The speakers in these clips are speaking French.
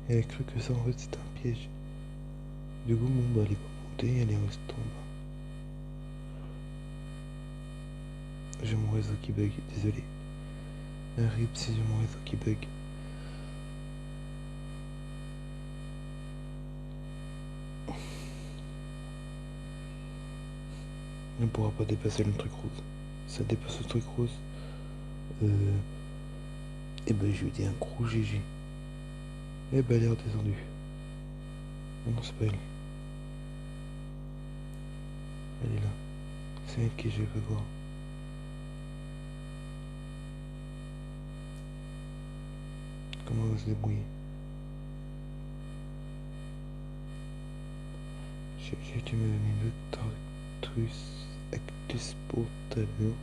Elle a cru que ça en fait c'était un piège. Du coup, bon, bah, elle est pas montée, elle est restée en bas. J'ai mon réseau qui bug, désolé. RIP si j'ai mon réseau qui bug. On ne pourra pas dépasser le truc rose. Ça dépasse le truc rose. Et ben je lui dis un gros GG. Et ben elle est redescendue. Ah non, c'est pas elle. Elle est là. C'est elle qui je veux voir. Comment elle va se débrouiller. Tu me donné une autre actus pour tout à l'heure.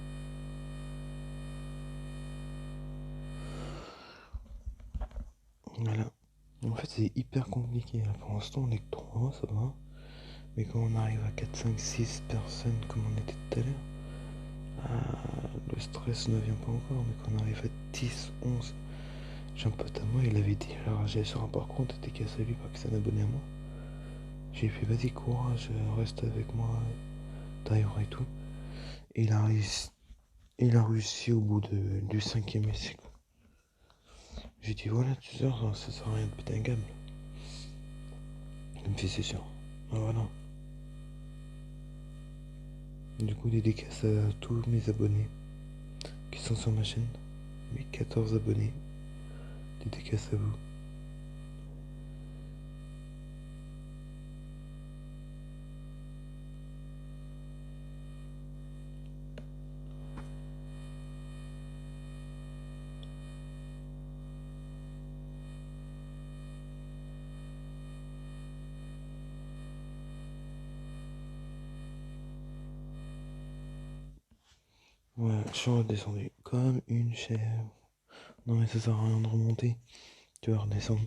Voilà. En fait, c'est hyper compliqué. Là. Pour l'instant, on est que 3, ça va. Mais quand on arrive à 4, 5, 6 personnes, comme on était tout à l'heure, le stress ne vient pas encore. Mais quand on arrive à 10, 11, j'ai un pote à moi, il avait dit, alors j'allais sur un parcours, t'étais cassé à lui parce que c'est un abonné à moi. J'ai fait, vas-y, courage, reste avec moi, d'ailleurs et tout. Et il a réussi au bout du 5e essai. J'ai dit, voilà, tu sais, ça sert à rien de péter un câble. Il me fait, c'est sûr. Ah, voilà. Du coup, dédicace à tous mes abonnés qui sont sur ma chaîne. Mes 14 abonnés. Dédicace à vous. Ouais, je suis redescendu comme une chèvre. Non mais ça sert à rien de remonter. Tu vas redescendre.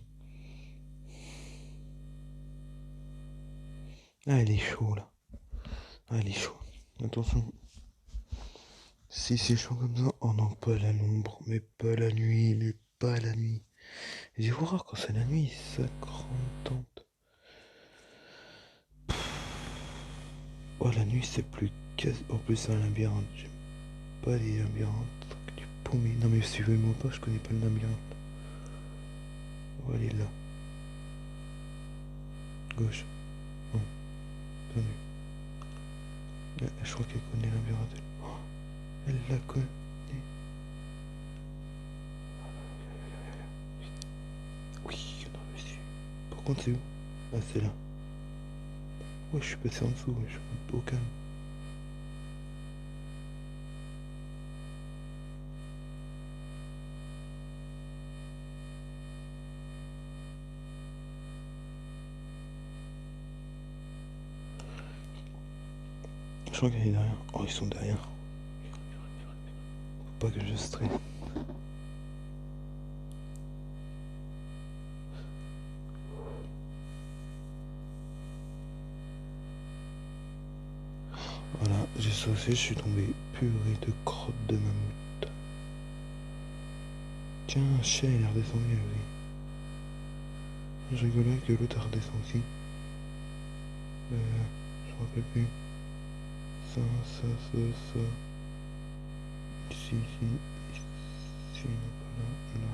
Ah, elle est chaud là. Ah, elle est chaud. Attention. Si c'est chaud comme ça, oh non, pas la l'ombre, mais pas la nuit, mais pas la nuit. J'ai horreur quand c'est la nuit, ça grande tente. Oh, la nuit c'est plus quasi. En plus, c'est un labyrinthe. J'aime pas les labyrinthes. Truc du paumé. Non, mais suivez-moi pas, je connais pas le labyrinthe. Oh, elle est là. Gauche. Non, perdu. Je crois qu'elle connaît le labyrinthe. Oh, elle la connaît. Oui, on a réussi. Par contre, c'est où? Ah, c'est là. Ouais, je suis passé en dessous, ouais, je suis au calme. Je crois qu'elle est derrière. Oh, ils sont derrière. Faut pas que je stresse. Voilà, j'ai saucé, je suis tombé. Purée de crotte de mammouth. Tiens, un chien, il est redescendu lui. Je rigolais que l'autre a redescendu aussi. Je me rappelle plus. Ça. Ici, non, pas là.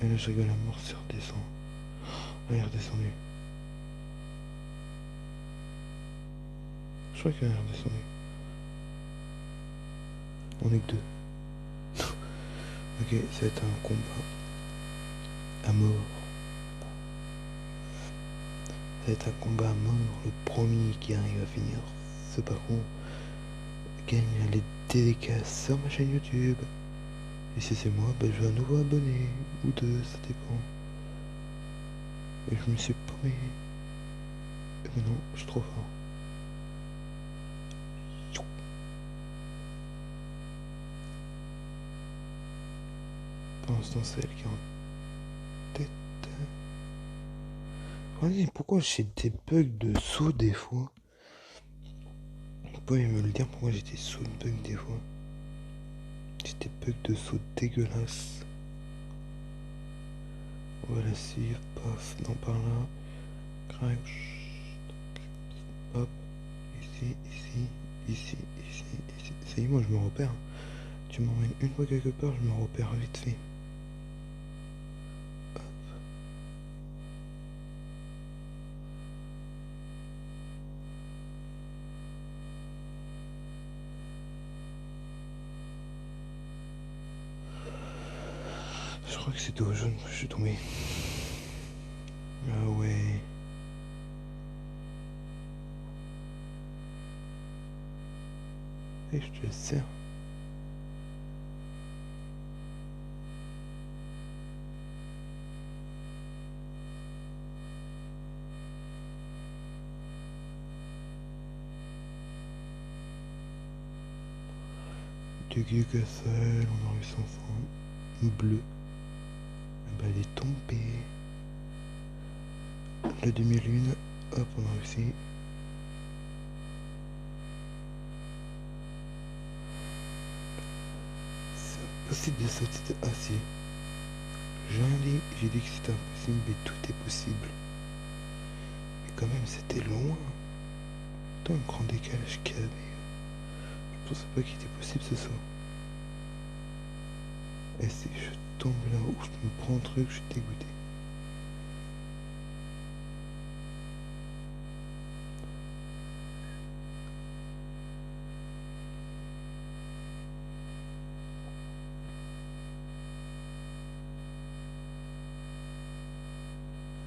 Et là, je rigole à mort, c'est redescend. Ah, il est redescendu. Je crois qu'elle est redescendue. On est que deux. Ok, ça va être un combat à mort. Ça va être un combat à mort. Le premier qui arrive à finir ce parcours gagne les dédicaces sur ma chaîne YouTube. Et si c'est moi, bah, je veux un nouveau abonné. Ou deux, ça dépend. Et je me suis paumé. Et maintenant, je suis trop fort. Pour l'instant, c'est elle qui est en tête. Ouais, pourquoi j'ai des bugs de saut des fois? Vous pouvez me le dire pourquoi j'ai des sauts de bugs des fois? J'ai des bugs de saut dégueulasses. On va la suivre, paf, non par là. Crac, hop, ici, ici, ici, ici, ici. Ça y est, moi je me repère. Tu m'emmènes une fois quelque part, je me repère vite fait. Hop. Je crois que c'était au jaune que je suis tombé. Ah ouais. Et je te sers. Du Castle, on a réussi enfin. Bleu. Bah, elle est tombée. La demi-lune, hop, on a réussi. C'est impossible de sauter. Ah si. J'ai dit que c'était impossible, mais tout est possible. Mais quand même, c'était loin. Tant un grand décalage qu'il y avait. Je pensais pas qu'il était possible ce saut. Et si je tombe là où je me prends un truc, je suis dégoûté.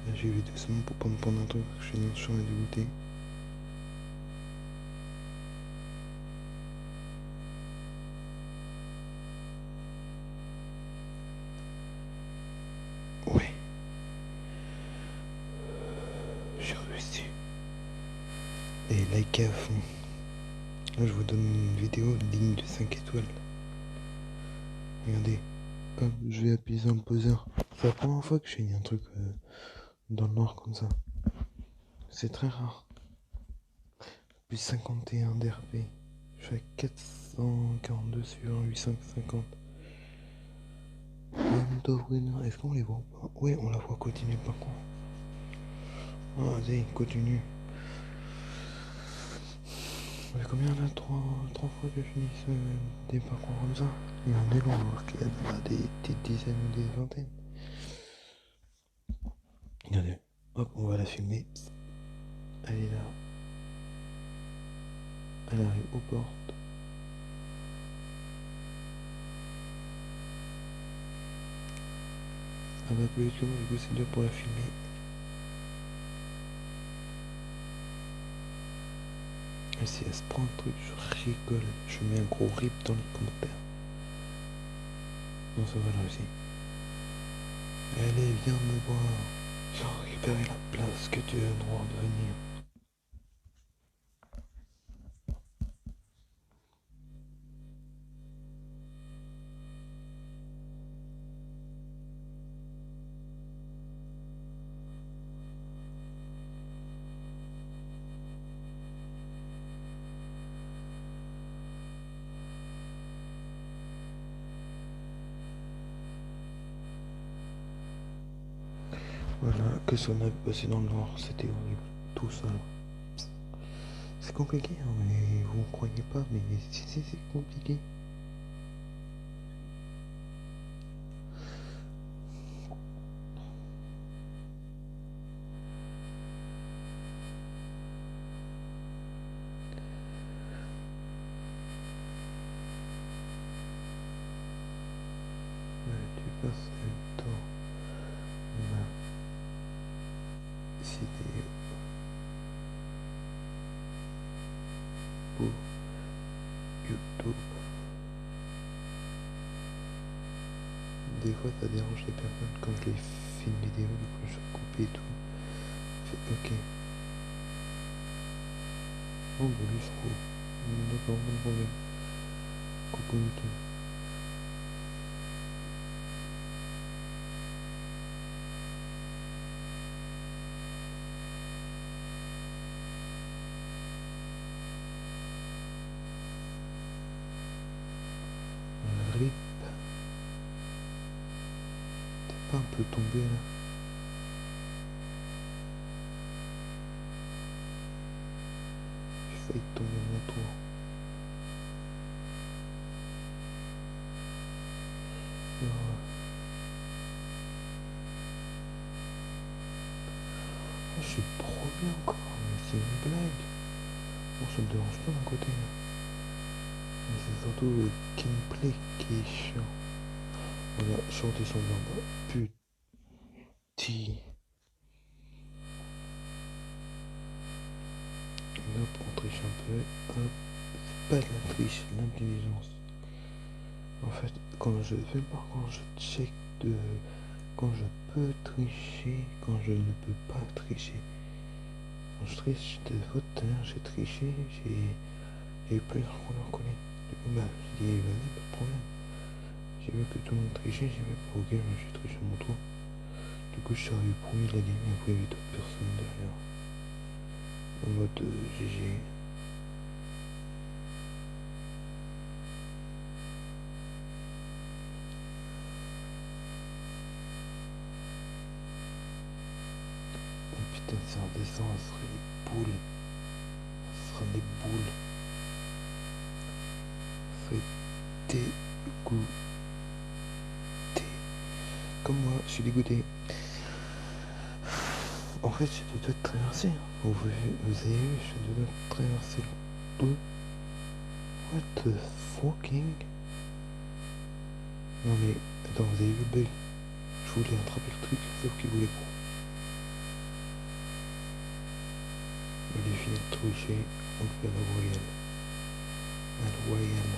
Là, j'ai vu doucement pour pas me prendre un truc, je suis dans le champ et dégoûté. Ouais. J'ai réussi. Et likez à fond. Là, je vous donne une vidéo digne de 5 étoiles. Regardez. Hop, je vais appuyer sur le poseur. C'est la première fois que j'ai mis un truc dans le noir comme ça. C'est très rare. Plus 51 d'RP. Je suis à 442 sur 850. Est-ce qu'on les voit pas? Ouais, on la voit continuer par contre. Ah, vas-y, continue. Ça fait combien là? 3 fois que je finis des parcours comme ça? Il y en a loin, alors qu'il y en a des petites dizaines ou des vingtaines. Regardez, hop, on va la filmer. Elle est là. Elle arrive aux portes. Elle va plus vite que moi, du coup c'est dur pour la filmer. Et si elle se prend un truc, je rigole. Je mets un gros rip dans les commentaires. Non, ça va là aussi. Allez, viens me voir. J'ai récupéré la place que tu as le droit de venir. Voilà, que ça m'avait passé dans le noir, c'était horrible. Tout ça. C'est compliqué, hein, mais vous ne croyez pas, mais si, c'est compliqué. Tu passes le temps ma vidéo pour YouTube. Des fois ça dérange les personnes quand je les filme vidéo, du coup je coupe et tout. Fait ok. Oh bah lui c'est cool. D'accord, pas de problème. Coucou YouTube. Rip. T'es pas un peu tombé là? failli tomber mon tour. Je suis trop bien encore, mais c'est une blague. Bon, ça me dérange pas d'un côté. Mais c'est surtout le gameplay qui est chiant. Voilà, je suis redescendu en bas. Putain. Hop, on triche un peu. Hop. C'est pas de la triche, c'est de l'intelligence. En fait, quand je fais par contre, je check de quand je peux tricher, quand je ne peux pas tricher. Quand je triche, de fois tout à l'heure, j'ai triché, j'ai eu plusieurs couleurs collées. Du coup, bah, j'ai dit, vas-y, pas de problème. J'ai vu que tout le monde trichait, j'ai fait, ok, j'ai triché à mon tour. Du coup, je suis arrivé premier de la game et après, il y avait d'autres personnes derrière. En mode GG. Putain, si on descend, ça serait les boules. Ça sera des boules. Ça serait dégoûté. Comme moi, je suis dégoûté. En fait, j'ai deux doigts de traverser. Vous avez vu, j'ai deux doigts de traverser le dos. What the fucking. Non mais, attends, vous avez vu le bug? Je voulais attraper le truc, sauf qu'il voulait pas. Il est fini de tricher, on fait la royale. La royale.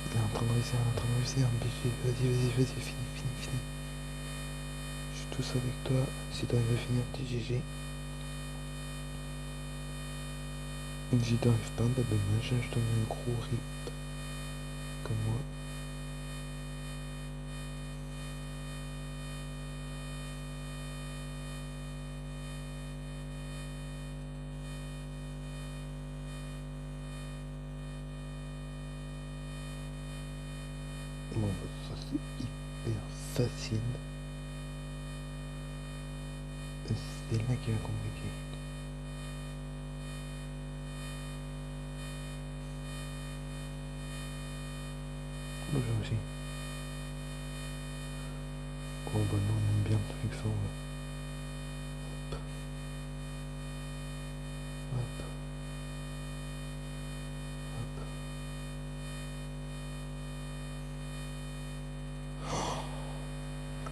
Il est en train de réussir, vas-y, finis. Je suis tous avec toi, si t'arrives à finir, t'es GG. Si t'arrives pas, bah dommage, je te mets un gros rip. Comme moi. Bon, bah, ça c'est hyper facile. C'est là qui va compliquer. Moi j'ai aussi. Oh bah non, on aime bien le truc ça, on va. Hop.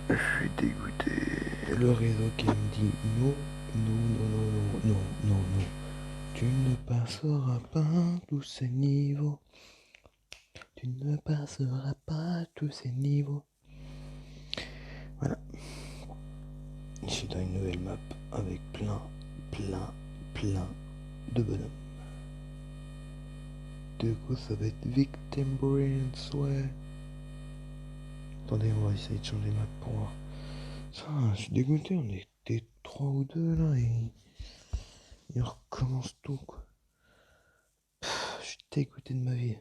Je suis dégoûté. Le réseau qui me dit non. Tu ne passeras pas tous ces niveaux. Tu ne passeras pas tous ces niveaux. Voilà. Je suis dans une nouvelle map avec plein de bonhommes. Du coup, ça va être Victim Brains, ouais. Attendez, on va essayer de changer de map pour voir. Ça, je suis dégoûté, on était 3 ou 2 là et il recommence tout quoi. Je suis dégoûté de ma vie.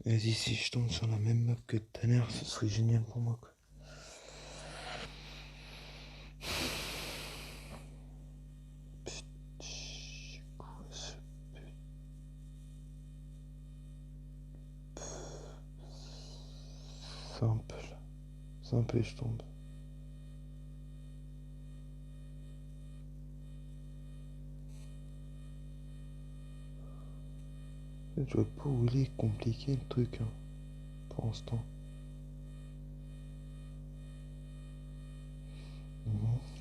Vas-y, si je tombe sur la même map que tout à l'heure, ce serait génial pour moi quoi. Simple et je tombe. Je vois pas où il est compliqué le truc hein, pour l'instant.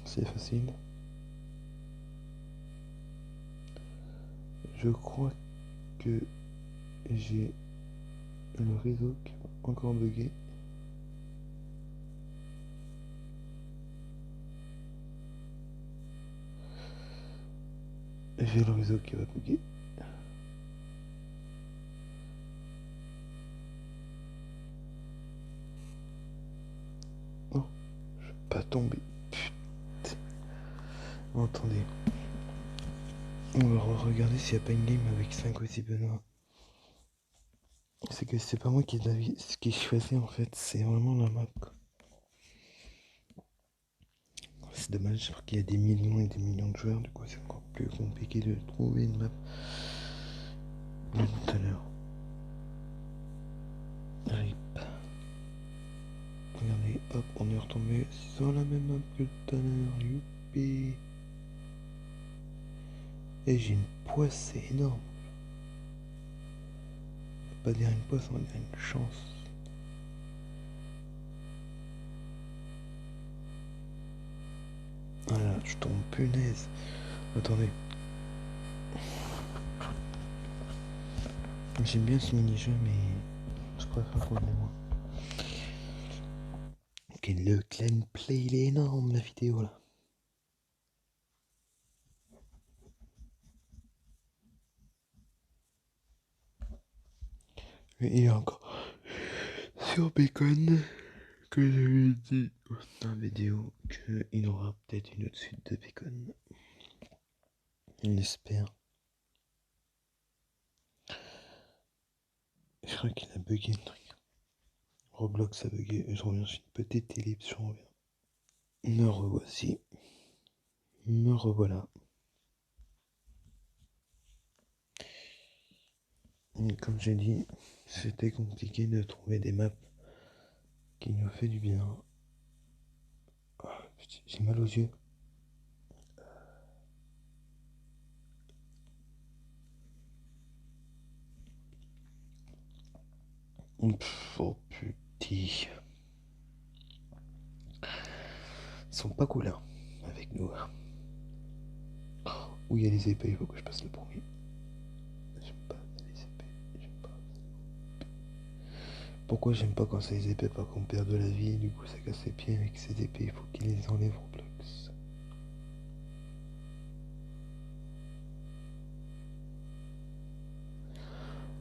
C'est facile. Je crois que j'ai le réseau qui va encore bugger. J'ai le réseau qui va bugger. Non, je vais pas tomber. Putain. Attendez. On va regarder s'il n'y a pas une game avec 5 ou 6 benoît. C'est que c'est pas moi qui choisis en fait, c'est vraiment la map. c'est dommage parce qu'il y a des millions et des millions de joueurs, du coup c'est encore plus compliqué de trouver une map. Même tout à l'heure. RIP. Regardez, hop, on est retombé sur la même map que tout à l'heure, youpi. Et j'ai une poisse, c'est énorme. On va pas dire une poisse, on va dire une chance. Voilà, je tombe, punaise. Attendez. J'aime bien ce mini-jeu, mais je préfère qu'on ait moins. Ok, le clan play, il est énorme, la vidéo, là. Et il y a encore sur Bacon que j'avais dit dans la vidéo qu'il y aura peut-être une autre suite de Bacon. On espère. Je crois qu'il a bugué le truc. Roblox a bugué. Je reviens sur une petite ellipse, je reviens. Me revoici. Me revoilà. Et comme j'ai dit, c'était compliqué de trouver des maps qui nous fait du bien. Oh, j'ai mal aux yeux. Oh putain. Ils sont pas cool hein, avec nous. Où il y a les épées, il faut que je passe le premier. J'aime pas les épées. J'aime pas. Pourquoi j'aime pas quand c'est les épées, pas qu'on perd de la vie, du coup ça casse les pieds avec ces épées, il faut qu'il les enlève Roblox.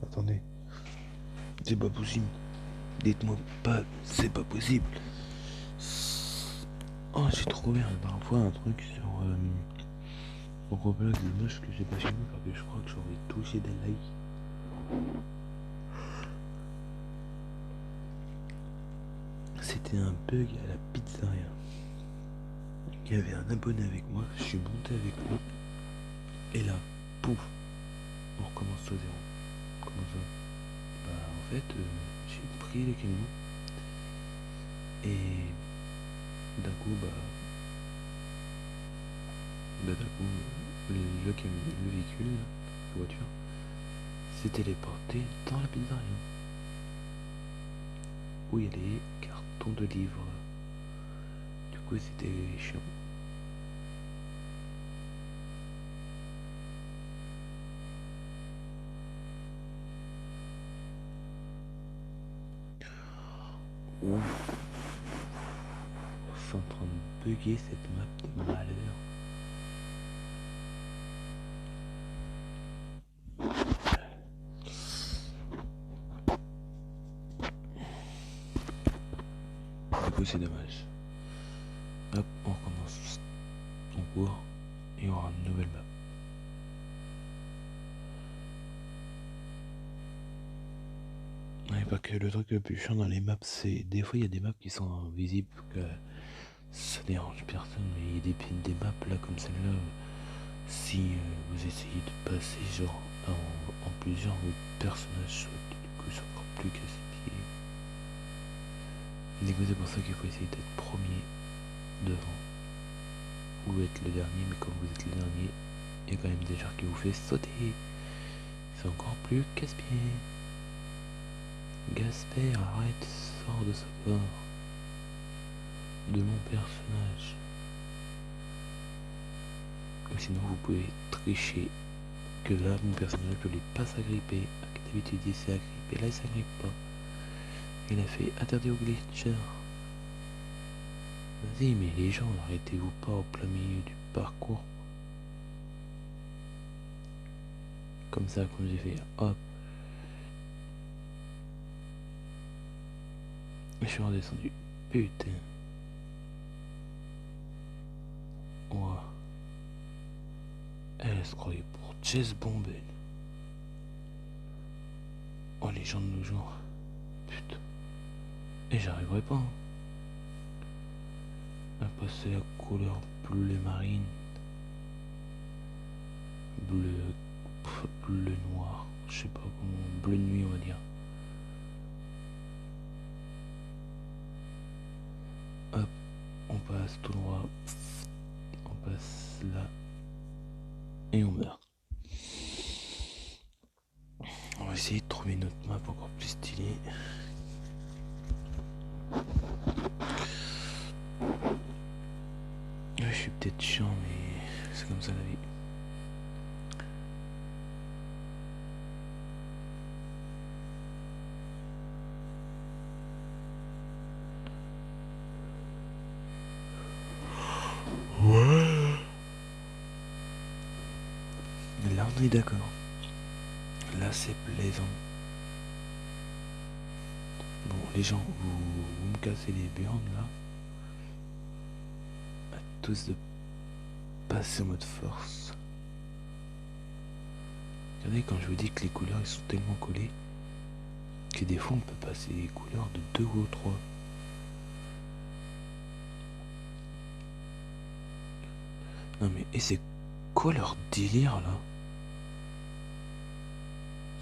Attendez. C'est pas possible. Dites-moi pas, c'est pas possible. Oh, j'ai trouvé la dernière fois un truc sur Roblox de moche que j'ai pas suivi parce que je crois que j'aurais touché des likes. C'était un bug à la pizzeria. Il y avait un abonné avec moi, je suis monté avec lui. Et là, pouf, on recommence au zéro. Comment ça? Bah en fait, j'ai pris le camion. Et d'un coup, le véhicule, la voiture, s'est téléporté dans la pizzeria. Où il y a les cartons de livres. Du coup, c'était chiant. Ouf. C'est en train de bugger cette map de malheur. Du coup, c'est dommage. Hop, on recommence ton cours et on aura une nouvelle map. Ouais, pas que le truc le plus chiant dans les maps, c'est des fois il y a des maps qui sont invisibles, que ça dérange personne, mais il y a des maps là comme celle-là, si vous essayez de passer genre en plusieurs personnages, du coup c'est encore plus casse-pied. Du coup c'est pour ça qu'il faut essayer d'être premier devant ou être le dernier, mais quand vous êtes le dernier, il y a quand même des gens qui vous fait sauter. C'est encore plus casse-pied. Gasper, arrête, sors de ce corps. De mon personnage. Ou sinon vous pouvez tricher. Que là mon personnage ne voulait pas s'agripper. D'habitude il s'est agrippé, là il s'agrippe pas. Il a fait interdit au glitcher. Vas-y mais les gens, arrêtez-vous pas au plein milieu du parcours. Comme ça quand j'ai fait hop. Je suis redescendu. Putain. Ouah. Elle se croyait pour Jess Bomben. Oh les gens de nos jours. Putain. Et j'arriverai pas. Hein. Après c'est la couleur bleu marine. Bleu noir. Je sais pas comment. Bleu nuit on va dire. Hop, on passe tout droit. On passe là. Et on meurt. On va essayer de trouver une autre map encore plus stylée. Je suis peut-être chiant, mais c'est comme ça la vie. Ouais. Là on est d'accord. Là c'est plaisant. Bon les gens, vous me cassez les burnes là. À tous de passer en mode force. Regardez quand je vous dis que les couleurs ils sont tellement collées que des fois on peut passer les couleurs de 2 ou 3. Non mais et c'est quoi leur délire là?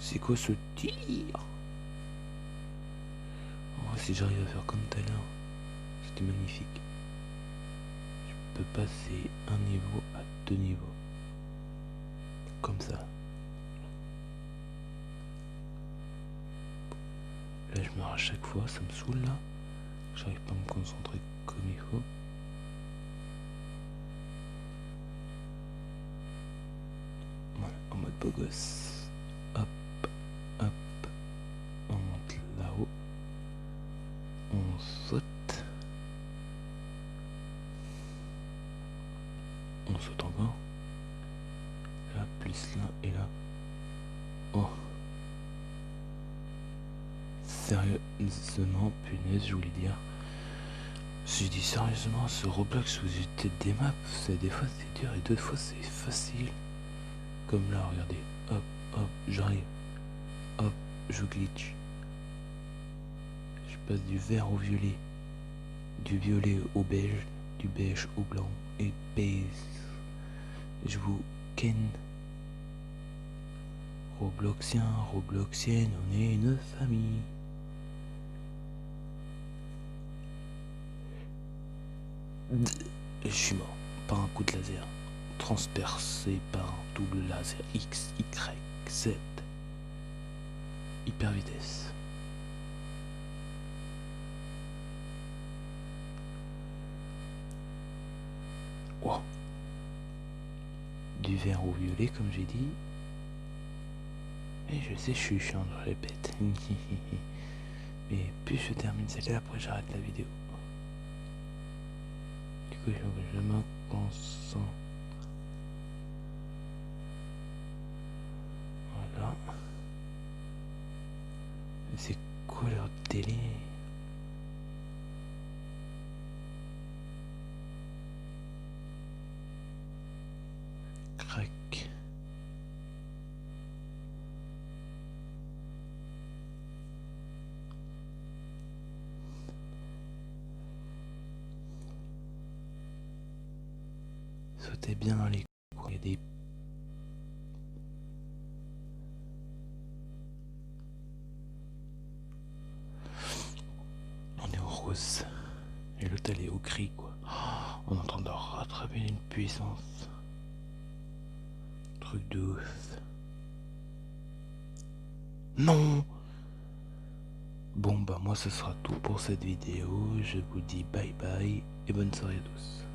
C'est quoi ce délire? En vrai si j'arrive à faire comme tout à l'heure, c'était magnifique. Je peux passer un niveau à 2 niveaux. Comme ça. Là je meurs à chaque fois, ça me saoule là. J'arrive pas à me concentrer comme il faut. Voilà, en mode beau gosse. Hop, hop. On monte là-haut. On saute. On saute encore. Là, plus là et là. Oh. Sérieusement, punaise, je voulais dire. J'ai dit sérieusement, ce Roblox, vous êtes des maps, des fois c'est dur et d'autres fois c'est facile. Comme là, regardez. Hop, hop, j'arrive. Hop, je glitch. Je passe du vert au violet. Du violet au beige. Du beige au blanc. Et baise. Je vous ken. Robloxien, Robloxienne, on est une famille. Je suis mort par un coup de laser, transpercé par un double laser X, Y, Z. Hyper vitesse. Wow. Du vert au violet, comme j'ai dit. Et je sais, je suis chiant, je répète. Mais plus je termine celle-là, après j'arrête la vidéo. Du coup, je me concentre. Voilà. C'est quoi leur délire? Crac. Sautez bien dans les coins, il y a des... On est au rose. Et l'autre elle est au gris quoi. On est en train de rattraper une puissance. Truc de ouf. Non! Bon bah moi ce sera tout pour cette vidéo. Je vous dis bye bye et bonne soirée à tous.